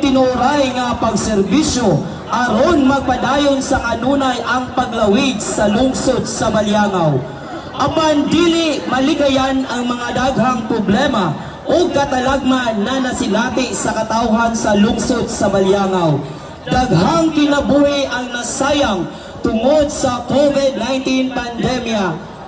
tinuray nga pagserbisyo aron magpadayon sa kanunay ang paglawig sa lungsod sa Baliangao. Apan dili maligayan ang mga daghang problema o katalagman na nasilati sa katawhan sa lungsod sa Baliangao. Daghang kinabuhi ang nasayang tungod sa COVID-19 pandemya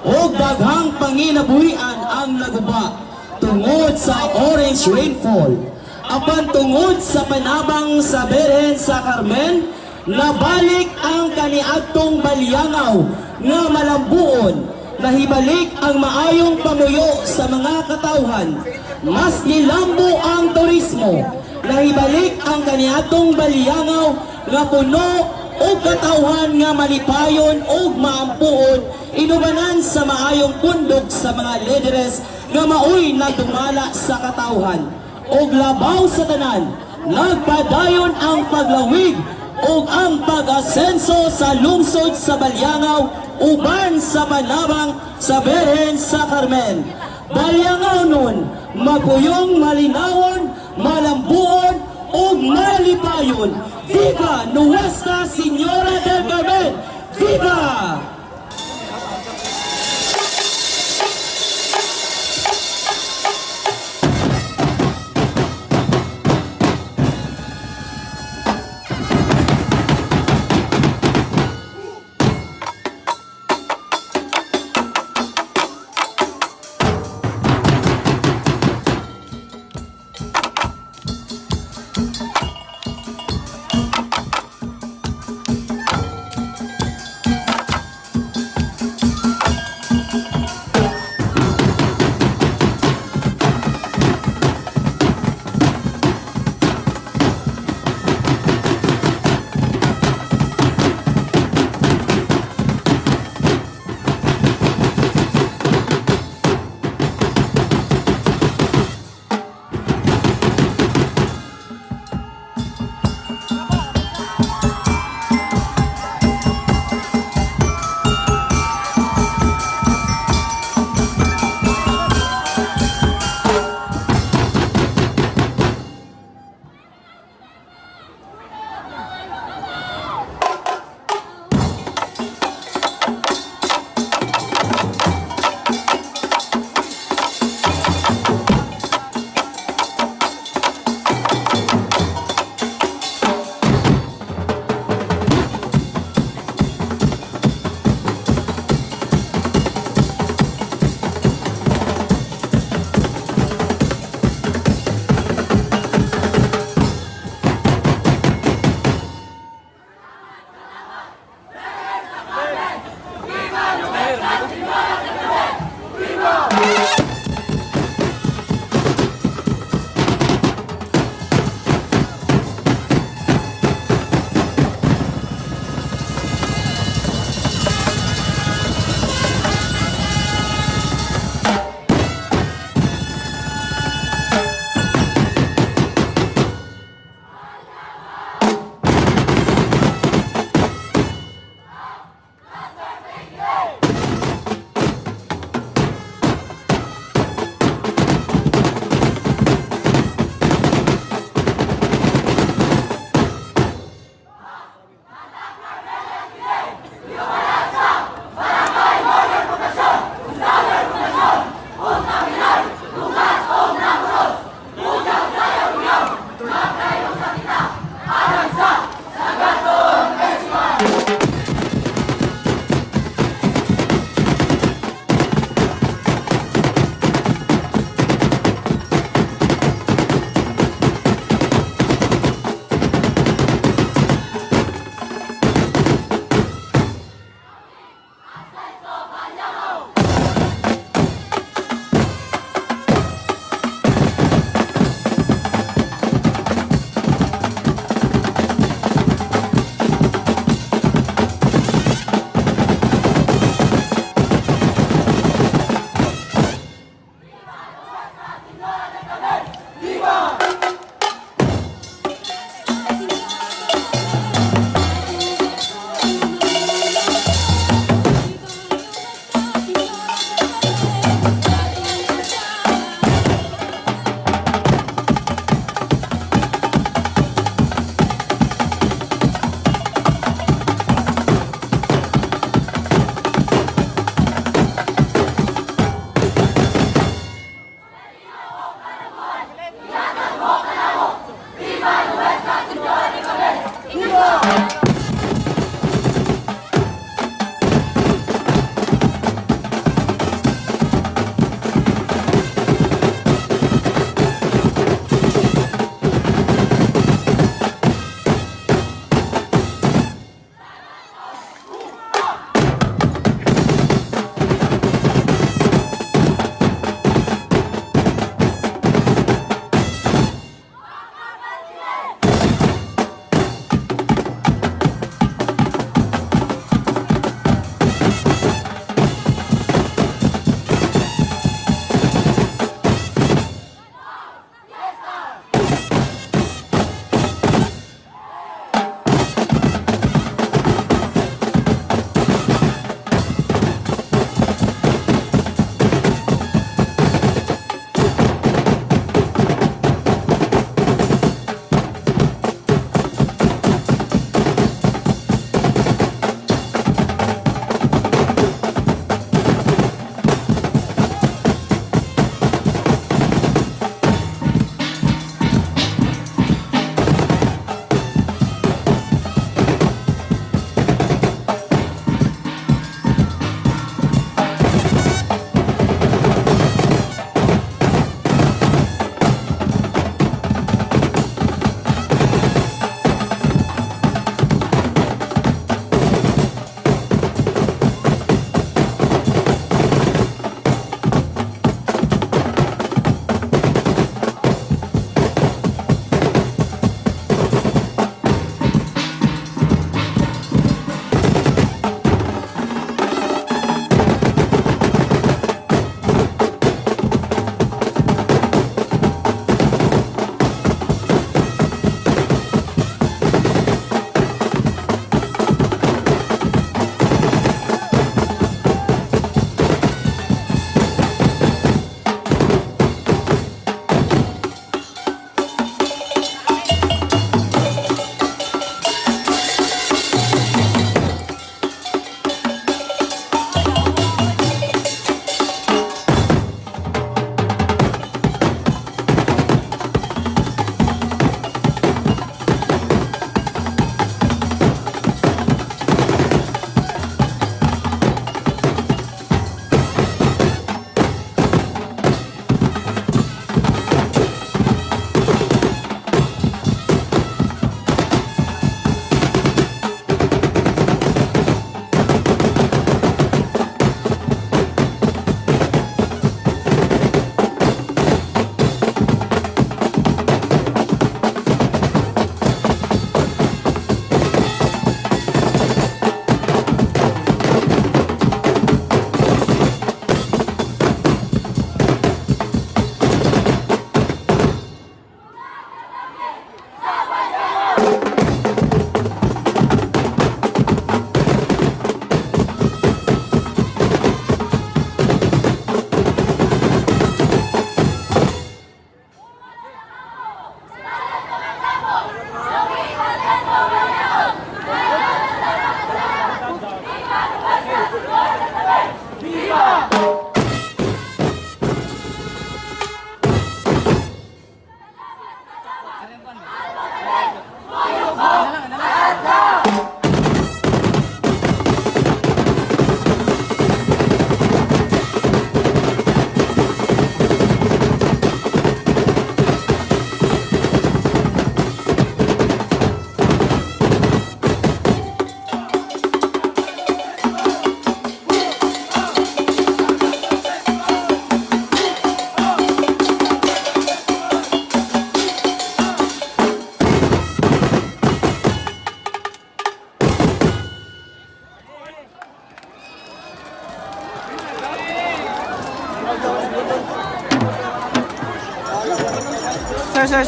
o daghang panginabuhian ang naguba tungod sa orange rainfall. Apan tungod sa panabang sa Birhen sa Carmen, nabalik ang kaniadtong Baliangao nga malambuon, nahibalik ang maayong pamuyo sa mga katawhan, mas nilambo ang turismo, nahibalik ang kaniadtong Baliangao nga puno o katawhan nga malipayon o maampuon, inubanan sa maayong pundok sa mga lideres nga maoy nagdumala sa katawhan. Og labaw sa tanan, nagpadayon ang paglawig o ang pag-asenso sa lungsod sa Baliangao uban sa panabang sa Birhen sa Carmen. Baliangao nun, magpuyong malinawon, malambuon o malipayon. Viva Nuestra Señora del Carmen! Viva!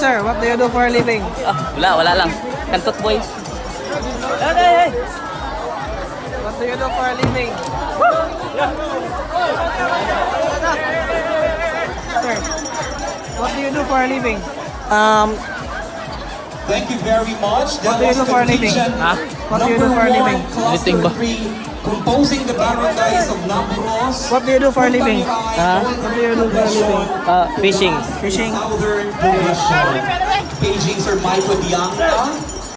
Sir, what do you do for a living? Wala lang. Kantot boy. Hey! What do you do for a living? Sir, what do you do for a living? Thank you very much. What do you do for a living? What do you do for a living? Anything ba? Composing the barangays of Namburos. What do you do for a living? What do you do for a living? Fishing. Fishing. Southern Division. Paging Sir Michael Baliangao.